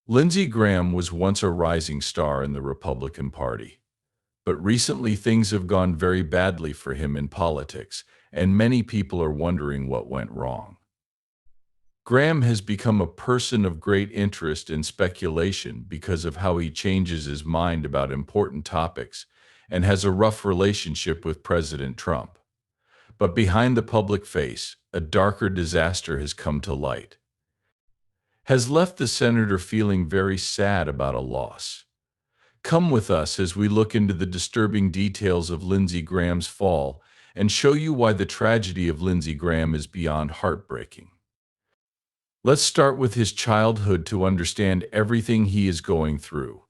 Lindsey Graham was once a rising star in the Republican Party, but recently things have gone very badly for him in politics, and many people are wondering what went wrong. Graham has become a person of great interest and speculation because of how he changes his mind about important topics and has a rough relationship with President Trump. But behind the public face, a darker disaster has come to light, has left the senator feeling very sad about a loss. Come with us as we look into the disturbing details of Lindsey Graham's fall and show you why the tragedy of Lindsey Graham is beyond heartbreaking. Let's start with his childhood to understand everything he is going through.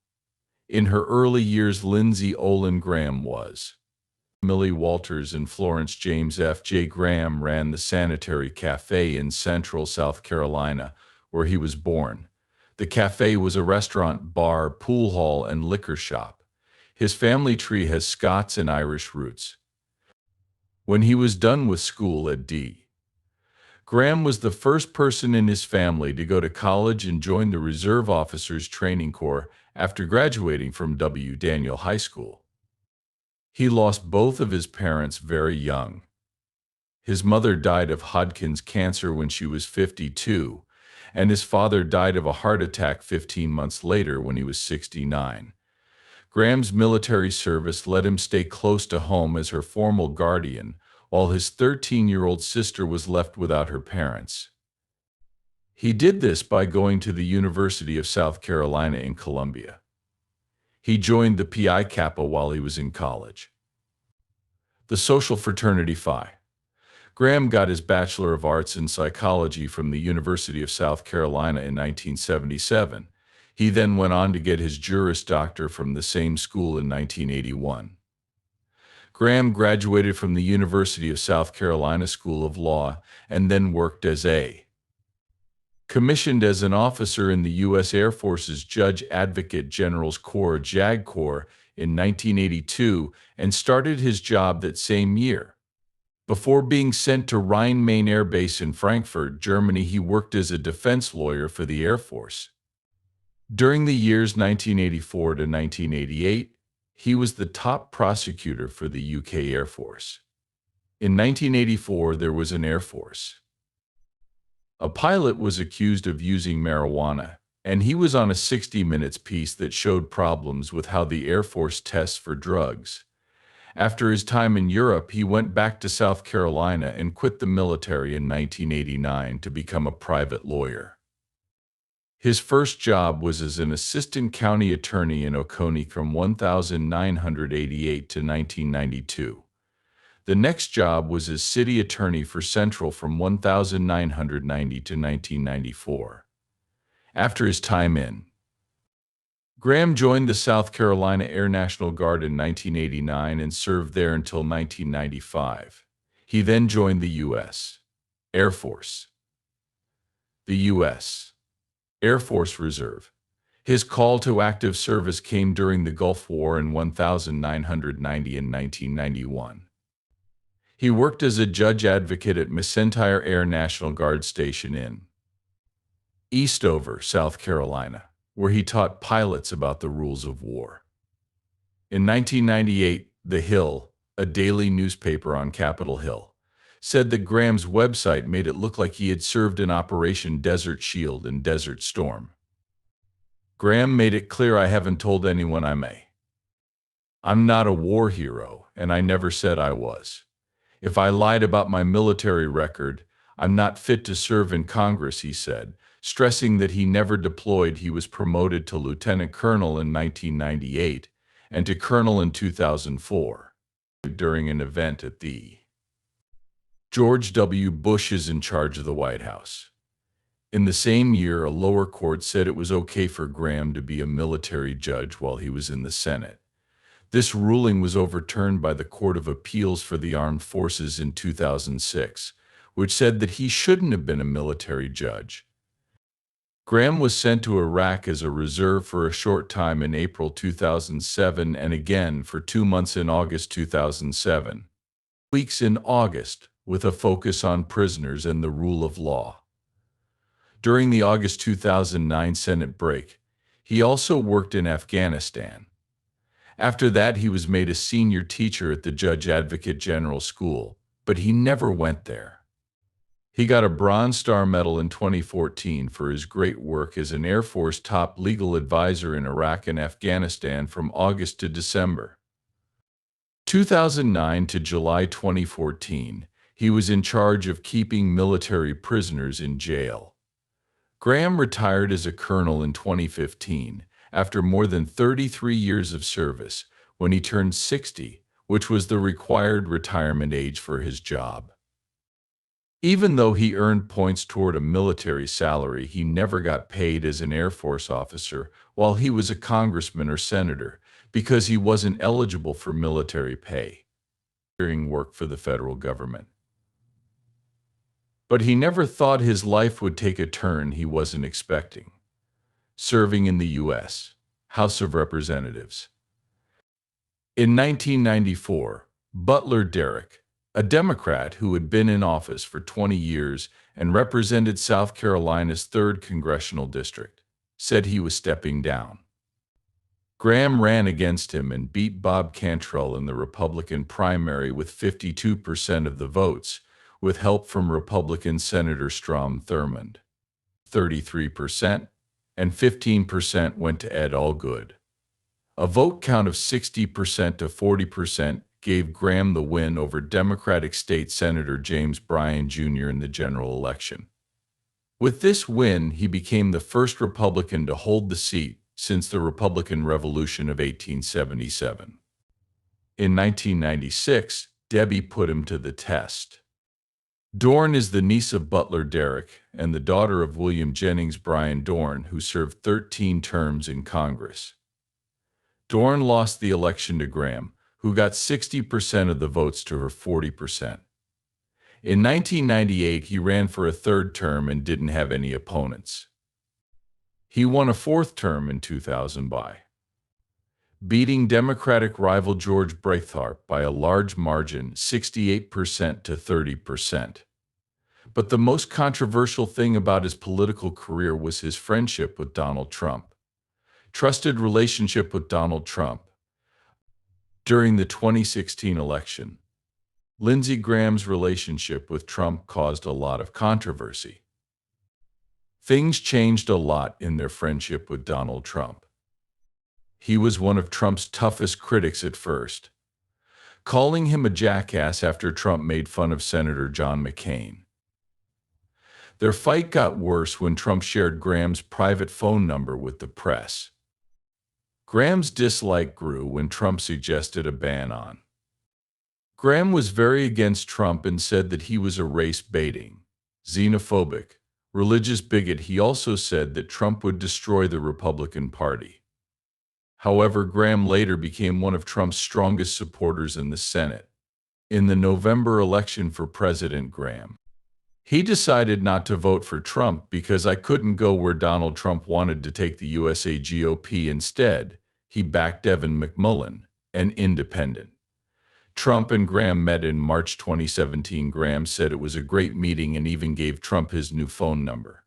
In her early years, Lindsey Olin Graham was. Millie Walters and Florence James F. J. Graham ran the Sanitary Cafe in central South Carolina, where he was born. The cafe was a restaurant, bar, pool hall, and liquor shop. His family tree has Scots and Irish roots. When he was done with school at D. Graham was the first person in his family to go to college and join the Reserve Officers Training Corps after graduating from W. Daniel High School. He lost both of his parents very young. His mother died of Hodgkin's cancer when she was 52, and his father died of a heart attack 15 months later when he was 69. Graham's military service let him stay close to home as her formal guardian, while his 13-year-old sister was left without her parents. He did this by going to the University of South Carolina in Columbia. He joined the Pi Kappa while he was in college. The social fraternity Phi. Graham got his Bachelor of Arts in Psychology from the University of South Carolina in 1977. He then went on to get his Juris Doctor from the same school in 1981. Graham graduated from the University of South Carolina School of Law and then worked as commissioned as an officer in the U.S. Air Force's Judge Advocate General's Corps, JAG Corps, in 1982 and started his job that same year. Before being sent to Rhein-Main Air Base in Frankfurt, Germany, he worked as a defense lawyer for the Air Force. During the years 1984 to 1988, he was the top prosecutor for the UK Air Force. In 1984, there was an Air Force. A pilot was accused of using marijuana, and he was on a 60 Minutes piece that showed problems with how the Air Force tests for drugs. After his time in Europe, he went back to South Carolina and quit the military in 1989 to become a private lawyer. His first job was as an assistant county attorney in Oconee from 1988 to 1992. The next job was as city attorney for Central from 1990 to 1994. After his time in, Graham joined the South Carolina Air National Guard in 1989 and served there until 1995. He then joined the U.S. Air Force. The U.S. Air Force Reserve. His call to active service came during the Gulf War in 1990 and 1991. He worked as a judge advocate at McEntire Air National Guard Station in Eastover, South Carolina, where he taught pilots about the rules of war. In 1998, The Hill, a daily newspaper on Capitol Hill, said that Graham's website made it look like he had served in Operation Desert Shield and Desert Storm. Graham made it clear, "I haven't told anyone I'm not a war hero, and I never said I was. If I lied about my military record, I'm not fit to serve in Congress," he said, stressing that he never deployed. He was promoted to lieutenant colonel in 1998 and to colonel in 2004 during an event at the George W. Bush is in charge of the White House. In the same year, a lower court said it was okay for Graham to be a military judge while he was in the Senate. This ruling was overturned by the Court of Appeals for the Armed Forces in 2006, which said that he shouldn't have been a military judge. Graham was sent to Iraq as a reserve for a short time in April 2007 and again for 2 months in August 2007. Weeks in August, with a focus on prisoners and the rule of law. During the August 2009 Senate break, He also worked in Afghanistan. After that, he was made a senior teacher at the Judge Advocate General School, but he never went there. He got a Bronze Star Medal in 2014 for his great work as an Air Force top legal advisor in Iraq and Afghanistan from August to December 2009 to July 2014. He was in charge of keeping military prisoners in jail. Graham retired as a colonel in 2015 after more than 33 years of service when he turned 60, which was the required retirement age for his job. Even though he earned points toward a military salary, he never got paid as an Air Force officer while he was a congressman or senator because he wasn't eligible for military pay during work for the federal government. But he never thought his life would take a turn he wasn't expecting, serving in the U.S. House of Representatives. In 1994, Butler Derrick, a Democrat who had been in office for 20 years and represented South Carolina's 3rd Congressional District, said he was stepping down. Graham ran against him and beat Bob Cantrell in the Republican primary with 52% of the votes, with help from Republican Senator Strom Thurmond. 33%, and 15% went to Ed Allgood. A vote count of 60% to 40% gave Graham the win over Democratic State Senator James Bryan Jr. in the general election. With this win, he became the first Republican to hold the seat since the Republican Revolution of 1877. In 1996, Debbie put him to the test. Dorn is the niece of Butler Derrick and the daughter of William Jennings Bryan Dorn, who served 13 terms in Congress. Dorn lost the election to Graham, who got 60% of the votes to her 40%. In 1998, he ran for a 3rd term and didn't have any opponents. He won a 4th term in 2000 by beating Democratic rival George Braithwaite by a large margin, 68% to 30%. But the most controversial thing about his political career was his friendship with Donald Trump. Trusted relationship with Donald Trump. During the 2016 election, Lindsey Graham's relationship with Trump caused a lot of controversy. Things changed a lot in their friendship with Donald Trump. He was one of Trump's toughest critics at first, calling him a jackass after Trump made fun of Senator John McCain. Their fight got worse when Trump shared Graham's private phone number with the press. Graham's dislike grew when Trump suggested a ban on. Graham was very against Trump and said that he was a race-baiting, xenophobic, religious bigot. He also said that Trump would destroy the Republican Party. However, Graham later became one of Trump's strongest supporters in the Senate. In the November election for President, Graham, he decided not to vote for Trump because I couldn't go where Donald Trump wanted to take the USA GOP. Instead, he backed Evan McMullin, an independent. Trump and Graham met in March 2017. Graham said it was a great meeting and even gave Trump his new phone number,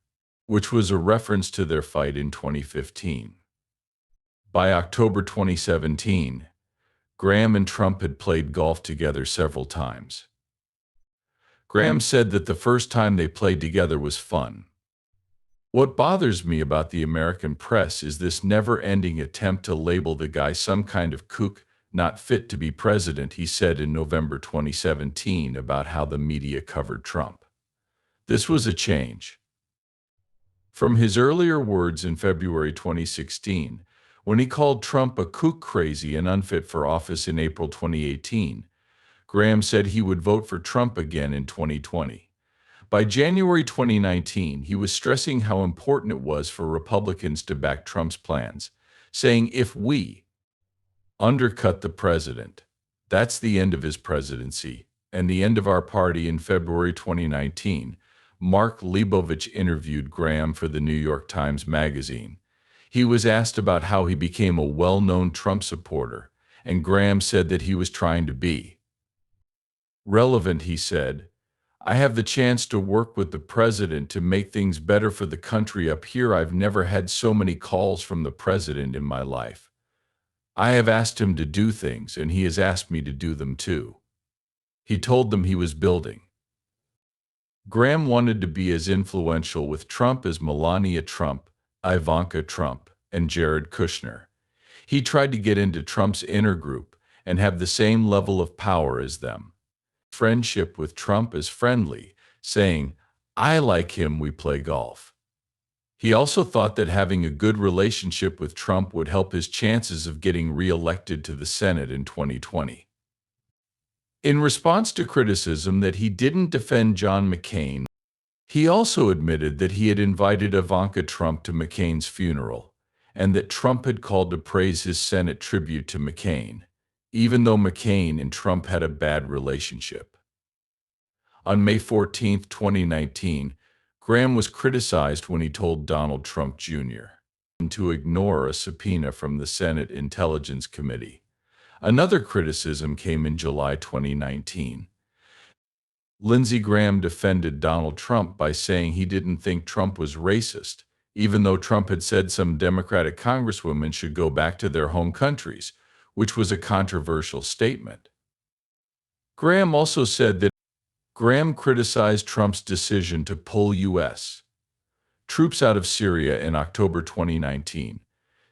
which was a reference to their fight in 2015. By October 2017, Graham and Trump had played golf together several times. Graham said that the first time they played together was fun. What bothers me about the American press is this never-ending attempt to label the guy some kind of kook, not fit to be president, he said in November 2017 about how the media covered Trump. This was a change from his earlier words in February 2016, when he called Trump a kook, crazy, and unfit for office. In April 2018, Graham said he would vote for Trump again in 2020. By January 2019, he was stressing how important it was for Republicans to back Trump's plans, saying, "If we undercut the president, that's the end of his presidency and the end of our party." In February 2019, Mark Leibovich interviewed Graham for the New York Times Magazine. He was asked about how he became a well-known Trump supporter, and Graham said that he was trying to be relevant. He said, I have the chance to work with the president to make things better for the country up here. I've never had so many calls from the president in my life. I have asked him to do things, and he has asked me to do them too. He told them he was building. Graham wanted to be as influential with Trump as Melania Trump, Ivanka Trump, and Jared Kushner. He tried to get into Trump's inner group and have the same level of power as them. Friendship with Trump is friendly, saying, "I like him, we play golf." He also thought that having a good relationship with Trump would help his chances of getting re-elected to the Senate in 2020. In response to criticism that he didn't defend John McCain, he also admitted that he had invited Ivanka Trump to McCain's funeral, and that Trump had called to praise his Senate tribute to McCain, even though McCain and Trump had a bad relationship. On May 14, 2019, Graham was criticized when he told Donald Trump Jr. to ignore a subpoena from the Senate Intelligence Committee. Another criticism came in July 2019. Lindsey Graham defended Donald Trump by saying he didn't think Trump was racist, even though Trump had said some Democratic congresswomen should go back to their home countries, which was a controversial statement. Graham also said that Graham criticized Trump's decision to pull U.S. troops out of Syria in October 2019,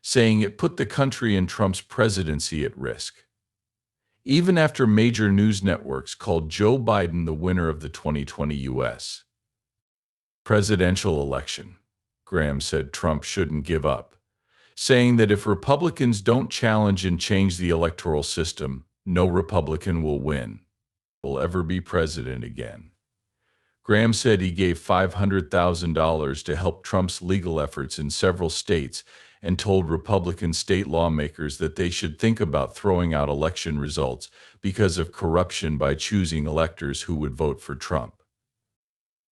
saying it put the country and Trump's presidency at risk. Even after major news networks called Joe Biden the winner of the 2020 U.S. presidential election, Graham said Trump shouldn't give up, saying that if Republicans don't challenge and change the electoral system, no Republican will win, will ever be president again. Graham said he gave $500,000 to help Trump's legal efforts in several states and told Republican state lawmakers that they should think about throwing out election results because of corruption by choosing electors who would vote for Trump.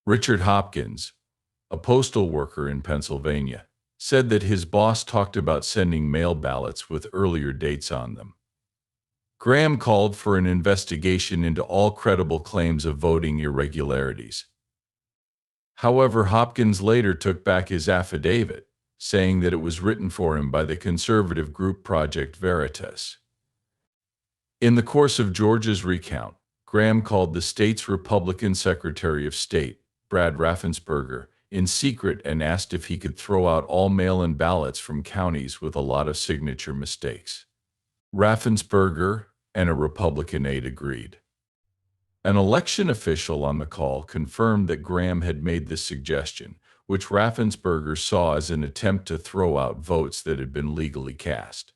Richard Hopkins, a postal worker in Pennsylvania, said that his boss talked about sending mail ballots with earlier dates on them. Graham called for an investigation into all credible claims of voting irregularities. However, Hopkins later took back his affidavit, saying that it was written for him by the conservative group Project Veritas. In the course of Georgia's recount, Graham called the state's Republican Secretary of State, Brad Raffensperger, in secret and asked if he could throw out all mail-in ballots from counties with a lot of signature mistakes. Raffensperger and a Republican aide agreed. An election official on the call confirmed that Graham had made this suggestion, which Raffensperger saw as an attempt to throw out votes that had been legally cast.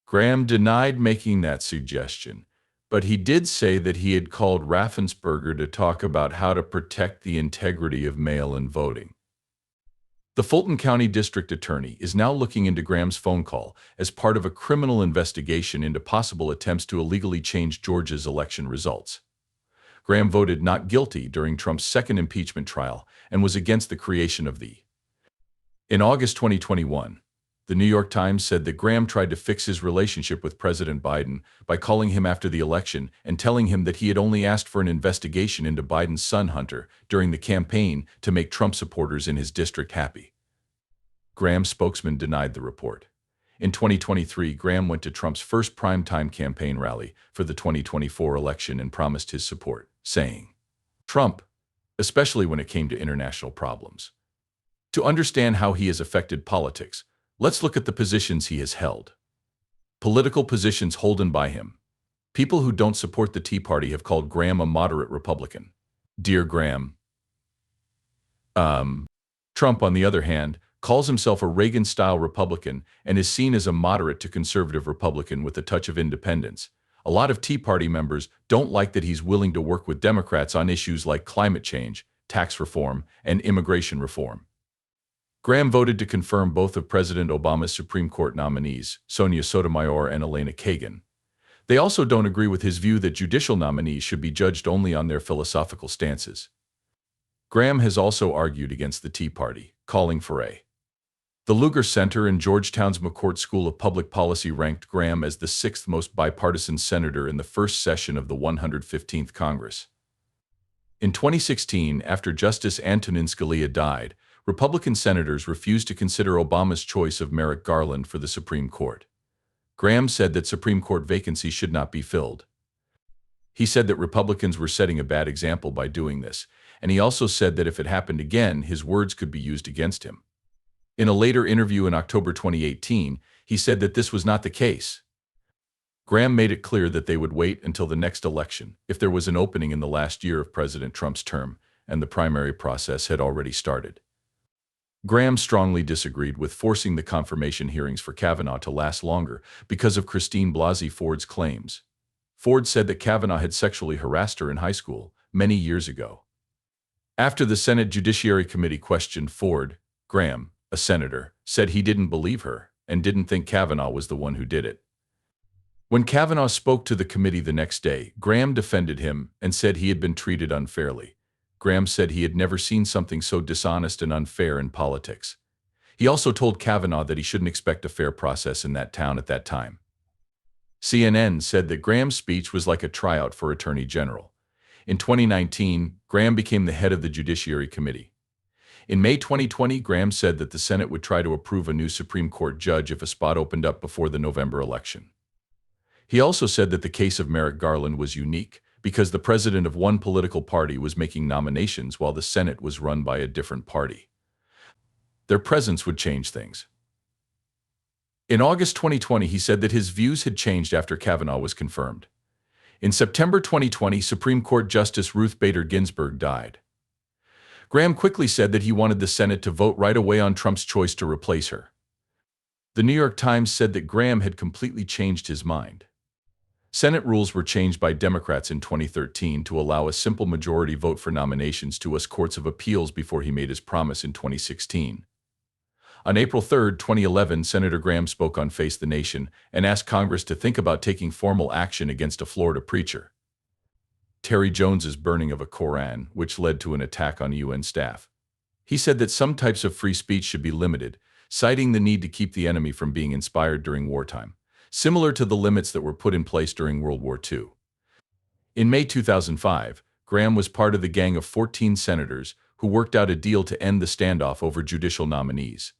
Graham denied making that suggestion, but he did say that he had called Raffensperger to talk about how to protect the integrity of mail-in voting. The Fulton County District Attorney is now looking into Graham's phone call as part of a criminal investigation into possible attempts to illegally change Georgia's election results. Graham voted not guilty during Trump's second impeachment trial and was against the creation of the. In August 2021, the New York Times said that Graham tried to fix his relationship with President Biden by calling him after the election and telling him that he had only asked for an investigation into Biden's son Hunter during the campaign to make Trump supporters in his district happy. Graham's spokesman denied the report. In 2023, Graham went to Trump's first primetime campaign rally for the 2024 election and promised his support, saying, "Trump, especially when it came to international problems. To understand how he has affected politics, let's look at the positions he has held. Political positions holden by him. People who don't support the Tea Party have called Graham a moderate Republican. Dear Graham. Trump, on the other hand, calls himself a Reagan-style Republican and is seen as a moderate to conservative Republican with a touch of independence. A lot of Tea Party members don't like that he's willing to work with Democrats on issues like climate change, tax reform, and immigration reform." Graham voted to confirm both of President Obama's Supreme Court nominees, Sonia Sotomayor and Elena Kagan. They also don't agree with his view that judicial nominees should be judged only on their philosophical stances. Graham has also argued against the Tea Party, calling for a. The Lugar Center and Georgetown's McCourt School of Public Policy ranked Graham as the sixth most bipartisan senator in the first session of the 115th Congress. In 2016, after Justice Antonin Scalia died, Republican senators refused to consider Obama's choice of Merrick Garland for the Supreme Court. Graham said that Supreme Court vacancies should not be filled. He said that Republicans were setting a bad example by doing this, and he also said that if it happened again, his words could be used against him. In a later interview in October 2018, he said that this was not the case. Graham made it clear that they would wait until the next election, if there was an opening in the last year of President Trump's term, and the primary process had already started. Graham strongly disagreed with forcing the confirmation hearings for Kavanaugh to last longer because of Christine Blasey Ford's claims. Ford said that Kavanaugh had sexually harassed her in high school many years ago. After the Senate Judiciary Committee questioned Ford, Graham, a senator, said he didn't believe her and didn't think Kavanaugh was the one who did it. When Kavanaugh spoke to the committee the next day, Graham defended him and said he had been treated unfairly. Graham said he had never seen something so dishonest and unfair in politics. He also told Kavanaugh that he shouldn't expect a fair process in that town at that time. CNN said that Graham's speech was like a tryout for Attorney General. In 2019, Graham became the head of the Judiciary Committee. In May 2020, Graham said that the Senate would try to approve a new Supreme Court judge if a spot opened up before the November election. He also said that the case of Merrick Garland was unique because the president of one political party was making nominations while the Senate was run by a different party. Their presence would change things. In August 2020, he said that his views had changed after Kavanaugh was confirmed. In September 2020, Supreme Court Justice Ruth Bader Ginsburg died. Graham quickly said that he wanted the Senate to vote right away on Trump's choice to replace her. The New York Times said that Graham had completely changed his mind. Senate rules were changed by Democrats in 2013 to allow a simple majority vote for nominations to U.S. courts of appeals before he made his promise in 2016. On April 3, 2011, Senator Graham spoke on Face the Nation and asked Congress to think about taking formal action against a Florida preacher. Terry Jones's burning of a Koran, which led to an attack on UN staff. He said that some types of free speech should be limited, citing the need to keep the enemy from being inspired during wartime, similar to the limits that were put in place during World War II. In May 2005, Graham was part of the gang of 14 senators who worked out a deal to end the standoff over judicial nominees.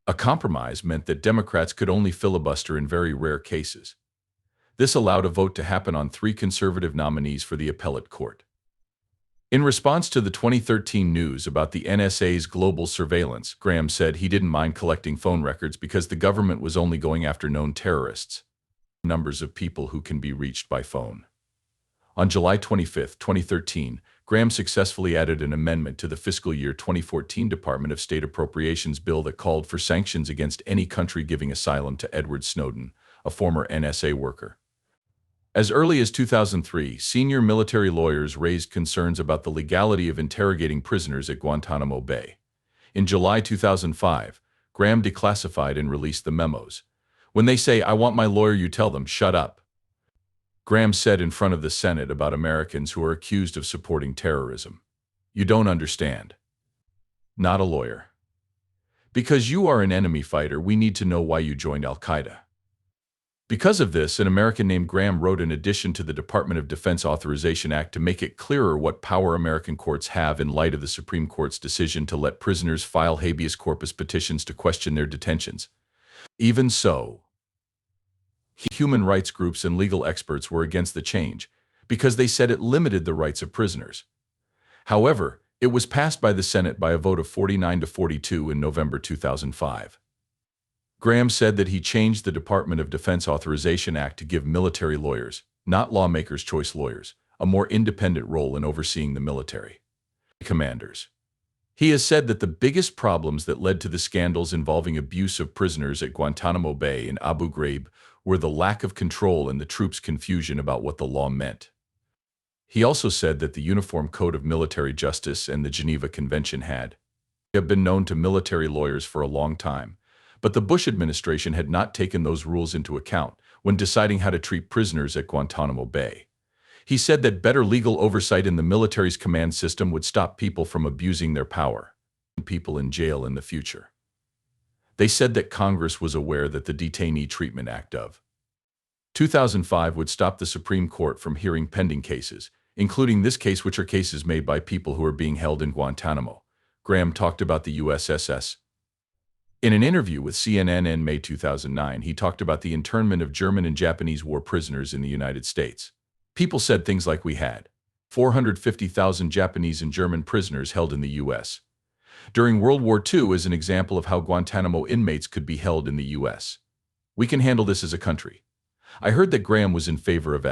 A compromise meant that Democrats could only filibuster in very rare cases. This allowed a vote to happen on 3 conservative nominees for the appellate court. In response to the 2013 news about the NSA's global surveillance, Graham said he didn't mind collecting phone records because the government was only going after known terrorists. Numbers of people who can be reached by phone. On July 25, 2013, Graham successfully added an amendment to the fiscal year 2014 Department of State Appropriations bill that called for sanctions against any country giving asylum to Edward Snowden, a former NSA worker. As early as 2003, senior military lawyers raised concerns about the legality of interrogating prisoners at Guantanamo Bay. In July 2005, Graham declassified and released the memos. When they say, "I want my lawyer," you tell them, "Shut up." Graham said in front of the Senate about Americans who are accused of supporting terrorism. "You don't understand. Not a lawyer. Because you are an enemy fighter, we need to know why you joined Al-Qaeda." Because of this, an American named Graham wrote an addition to the Department of Defense Authorization Act to make it clearer what power American courts have in light of the Supreme Court's decision to let prisoners file habeas corpus petitions to question their detentions. Even so, human rights groups and legal experts were against the change because they said it limited the rights of prisoners. However, it was passed by the Senate by a vote of 49-42 in November 2005. Graham said that he changed the Department of Defense Authorization Act to give military lawyers, not lawmakers' choice lawyers, a more independent role in overseeing the military commanders. He has said that the biggest problems that led to the scandals involving abuse of prisoners at Guantanamo Bay and Abu Ghraib were the lack of control and the troops' confusion about what the law meant. He also said that the Uniform Code of Military Justice and the Geneva Convention had been known to military lawyers for a long time, but the Bush administration had not taken those rules into account when deciding how to treat prisoners at Guantanamo Bay. He said that better legal oversight in the military's command system would stop people from abusing their power and people in jail in the future. They said that Congress was aware that the Detainee Treatment Act of 2005 would stop the Supreme Court from hearing pending cases, including this case, which are cases made by people who are being held in Guantanamo. Graham talked about the USSS. In an interview with CNN in May 2009, he talked about the internment of German and Japanese war prisoners in the United States. People said things like, "We had 450,000 Japanese and German prisoners held in the U.S. during World War II as an example of how Guantanamo inmates could be held in the U.S. We can handle this as a country." I heard that Graham was in favor of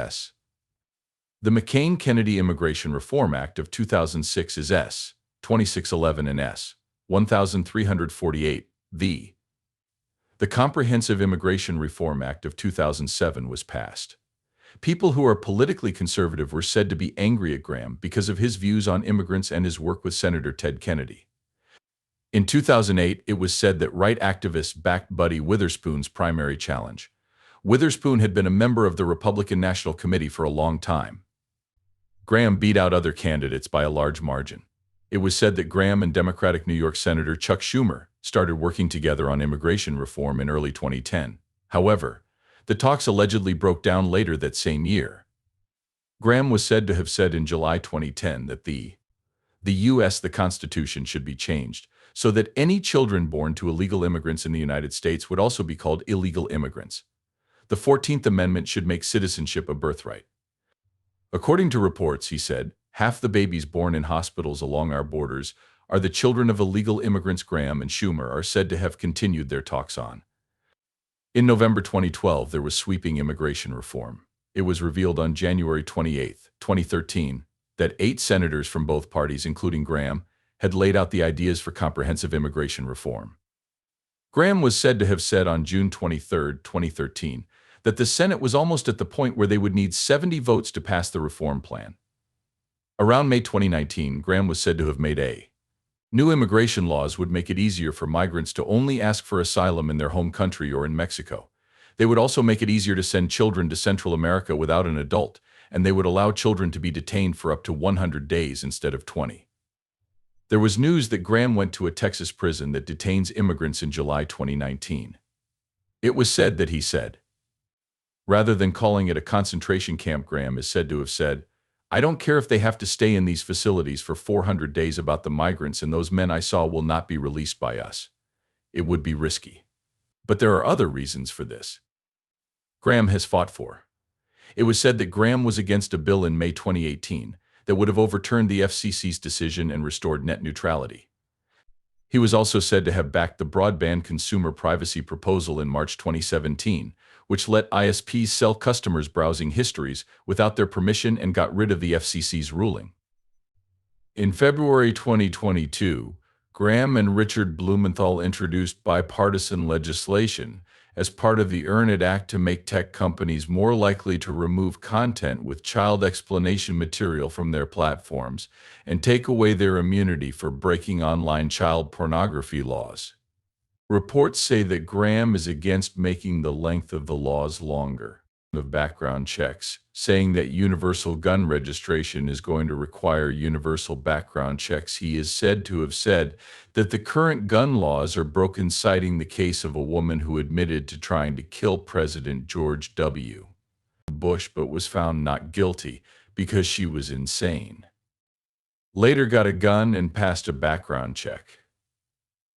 the McCain-Kennedy Immigration Reform Act of 2006 is S. 2611 and S. 1348. The Comprehensive Immigration Reform Act of 2007 was passed. People who are politically conservative were said to be angry at Graham because of his views on immigrants and his work with Senator Ted Kennedy. In 2008, it was said that right activists backed Buddy Witherspoon's primary challenge. Witherspoon had been a member of the Republican National Committee for a long time. Graham beat out other candidates by a large margin. It was said that Graham and Democratic New York Senator Chuck Schumer started working together on immigration reform in early 2010. However, the talks allegedly broke down later that same year. Graham was said to have said in July 2010 that the U.S. the Constitution should be changed so that any children born to illegal immigrants in the United States would also be called illegal immigrants. The 14th Amendment should make citizenship a birthright. According to reports, he said, half the babies born in hospitals along our borders are the children of illegal immigrants. Graham and Schumer are said to have continued their talks on. In November 2012, there was sweeping immigration reform. It was revealed on January 28, 2013, that 8 senators from both parties, including Graham, had laid out the ideas for comprehensive immigration reform. Graham was said to have said on June 23, 2013, that the Senate was almost at the point where they would need 70 votes to pass the reform plan. Around May 2019, Graham was said to have made new immigration laws would make it easier for migrants to only ask for asylum in their home country or in Mexico. They would also make it easier to send children to Central America without an adult, and they would allow children to be detained for up to 100 days instead of 20. There was news that Graham went to a Texas prison that detains immigrants in July 2019. It was said that he said, rather than calling it a concentration camp, Graham is said to have said, "I don't care if they have to stay in these facilities for 400 days about the migrants and those men I saw will not be released by us. It would be risky. But there are other reasons for this." Graham has fought for. It was said that Graham was against a bill in May 2018 that would have overturned the FCC's decision and restored net neutrality. He was also said to have backed the broadband consumer privacy proposal in March 2017, which let ISPs sell customers' browsing histories without their permission and got rid of the FCC's ruling. In February 2022, Graham and Richard Blumenthal introduced bipartisan legislation as part of the Earn It Act to make tech companies more likely to remove content with child explanation material from their platforms and take away their immunity for breaking online child pornography laws. Reports say that Graham is against making the length of the laws longer. Of background checks, saying that universal gun registration is going to require universal background checks. He is said to have said that the current gun laws are broken, citing the case of a woman who admitted to trying to kill President George W. Bush but was found not guilty because she was insane. Later got a gun and passed a background check.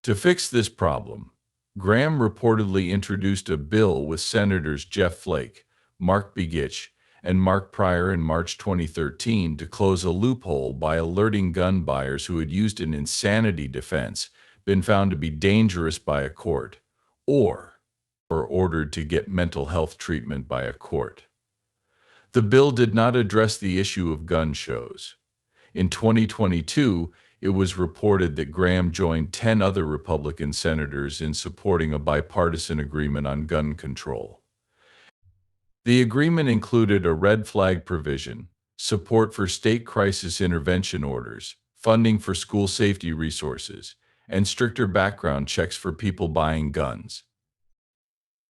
To fix this problem, Graham reportedly introduced a bill with Senators Jeff Flake, Mark Begich, and Mark Pryor in March 2013 to close a loophole by alerting gun buyers who had used an insanity defense, been found to be dangerous by a court, or ordered to get mental health treatment by a court. The bill did not address the issue of gun shows. In 2022, it was reported that Graham joined 10 other Republican senators in supporting a bipartisan agreement on gun control. The agreement included a red flag provision, support for state crisis intervention orders, funding for school safety resources, and stricter background checks for people buying guns.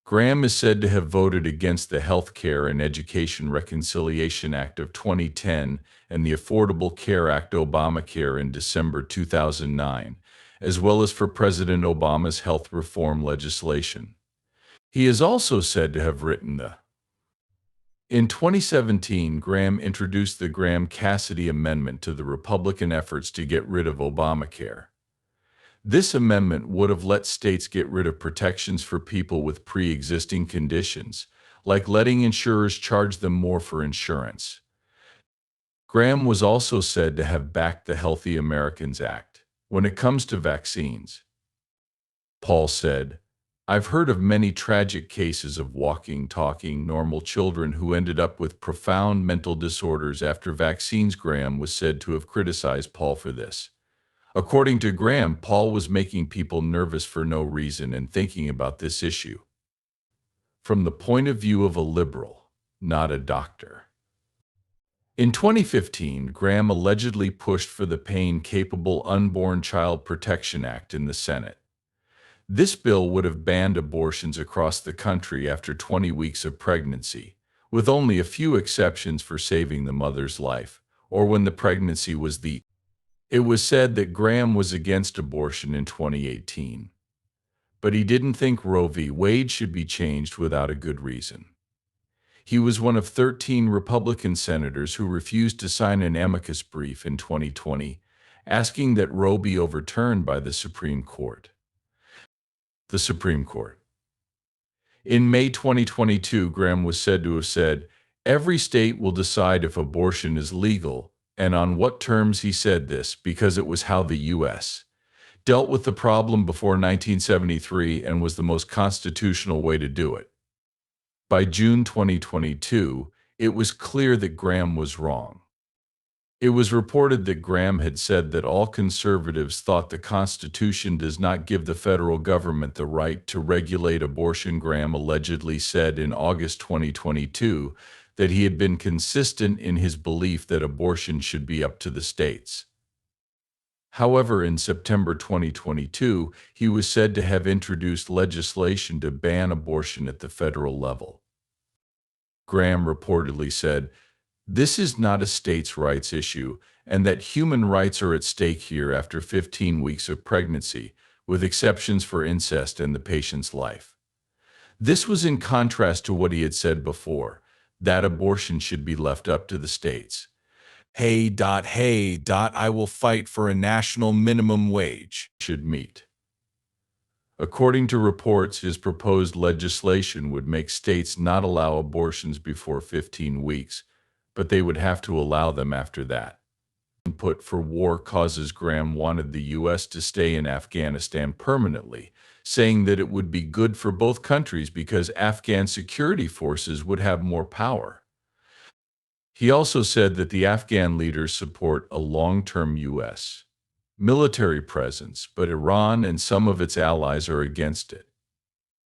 Graham is said to have voted against the Health Care and Education Reconciliation Act of 2010 and the Affordable Care Act Obamacare in December 2009, as well as for President Obama's health reform legislation. He is also said to have written the In 2017, Graham introduced the Graham-Cassidy Amendment to the Republican efforts to get rid of Obamacare. This amendment would have let states get rid of protections for people with pre-existing conditions, like letting insurers charge them more for insurance. Graham was also said to have backed the Healthy Americans Act when it comes to vaccines. Paul said, "I've heard of many tragic cases of walking, talking, normal children who ended up with profound mental disorders after vaccines." Graham was said to have criticized Paul for this. According to Graham, Paul was making people nervous for no reason and thinking about this issue from the point of view of a liberal, not a doctor. In 2015, Graham allegedly pushed for the Pain-Capable Unborn Child Protection Act in the Senate. This bill would have banned abortions across the country after 20 weeks of pregnancy, with only a few exceptions for saving the mother's life, or when the pregnancy was the. It was said that Graham was against abortion in 2018, but he didn't think Roe v. Wade should be changed without a good reason. He was one of 13 Republican senators who refused to sign an amicus brief in 2020, asking that Roe be overturned by the Supreme Court. The Supreme Court. In May 2022, Graham was said to have said, "Every state will decide if abortion is legal, and on what terms." He said this because it was how the U.S. dealt with the problem before 1973 and was the most constitutional way to do it. By June 2022, it was clear that Graham was wrong. It was reported that Graham had said that all conservatives thought the Constitution does not give the federal government the right to regulate abortion. Graham allegedly said in August 2022 that he had been consistent in his belief that abortion should be up to the states. However, in September 2022, he was said to have introduced legislation to ban abortion at the federal level. Graham reportedly said, "This is not a states' rights issue, and that human rights are at stake here after 15 weeks of pregnancy, with exceptions for incest and the patient's life." This was in contrast to what he had said before, that abortion should be left up to the states. Hey, I will fight for a national minimum wage should meet. According to reports, his proposed legislation would make states not allow abortions before 15 weeks, but they would have to allow them after that. Input for war causes. Graham wanted the U.S. to stay in Afghanistan permanently, saying that it would be good for both countries because Afghan security forces would have more power. He also said that the Afghan leaders support a long-term U.S. military presence, but Iran and some of its allies are against it.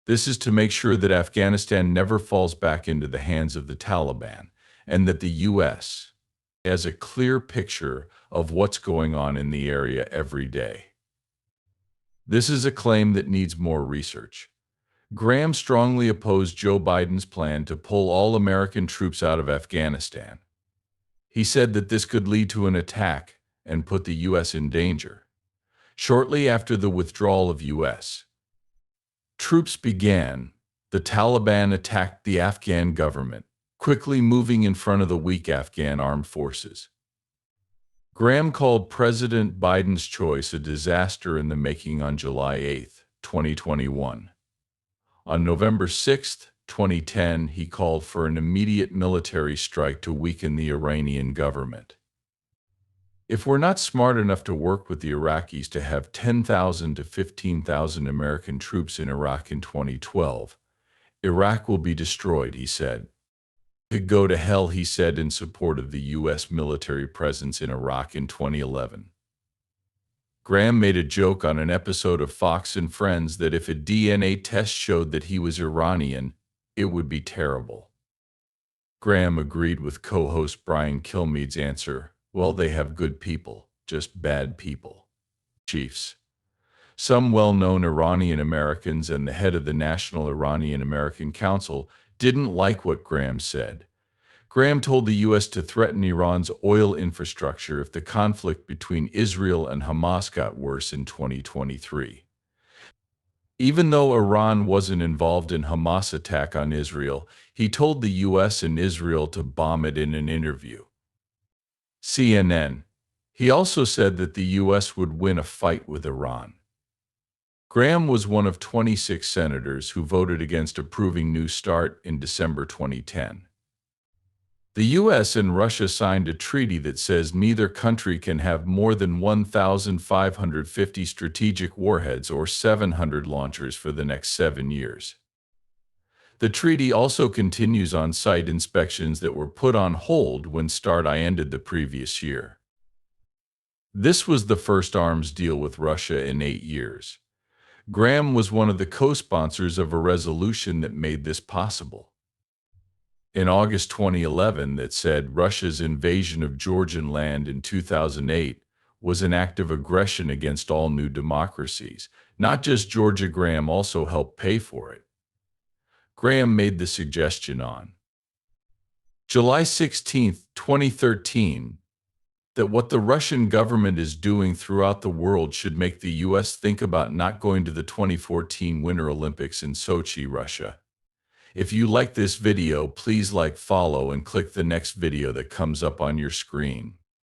This is to make sure that Afghanistan never falls back into the hands of the Taliban, and that the U.S. has a clear picture of what's going on in the area every day. This is a claim that needs more research. Graham strongly opposed Joe Biden's plan to pull all American troops out of Afghanistan. He said that this could lead to an attack and put the U.S. in danger. Shortly after the withdrawal of U.S. troops began, the Taliban attacked the Afghan government, quickly moving in front of the weak Afghan armed forces. Graham called President Biden's choice a disaster in the making on July 8, 2021. On November 6, 2010, he called for an immediate military strike to weaken the Iranian government. If we're not smart enough to work with the Iraqis to have 10,000 to 15,000 American troops in Iraq in 2012, Iraq will be destroyed, he said. Could go to hell, he said in support of the U.S. military presence in Iraq in 2011. Graham made a joke on an episode of Fox and Friends that if a DNA test showed that he was Iranian, it would be terrible. Graham agreed with co-host Brian Kilmeade's answer, "Well, they have good people, just bad people." Chiefs. Some well-known Iranian Americans and the head of the National Iranian American Council didn't like what Graham said. Graham told the U.S. to threaten Iran's oil infrastructure if the conflict between Israel and Hamas got worse in 2023. Even though Iran wasn't involved in Hamas' attack on Israel, he told the U.S. and Israel to bomb it in an interview. CNN. He also said that the U.S. would win a fight with Iran. Graham was one of 26 senators who voted against approving New START in December 2010. The U.S. and Russia signed a treaty that says neither country can have more than 1,550 strategic warheads or 700 launchers for the next 7 years. The treaty also continues on-site inspections that were put on hold when START ended the previous year. This was the first arms deal with Russia in 8 years. Graham was one of the co-sponsors of a resolution that made this possible. In August 2011, that said Russia's invasion of Georgian land in 2008 was an act of aggression against all new democracies, not just Georgia. Graham also helped pay for it. Graham made the suggestion on July 16, 2013, that what the Russian government is doing throughout the world should make the U.S. think about not going to the 2014 Winter Olympics in Sochi, Russia. If you like this video, please like, follow, and click the next video that comes up on your screen.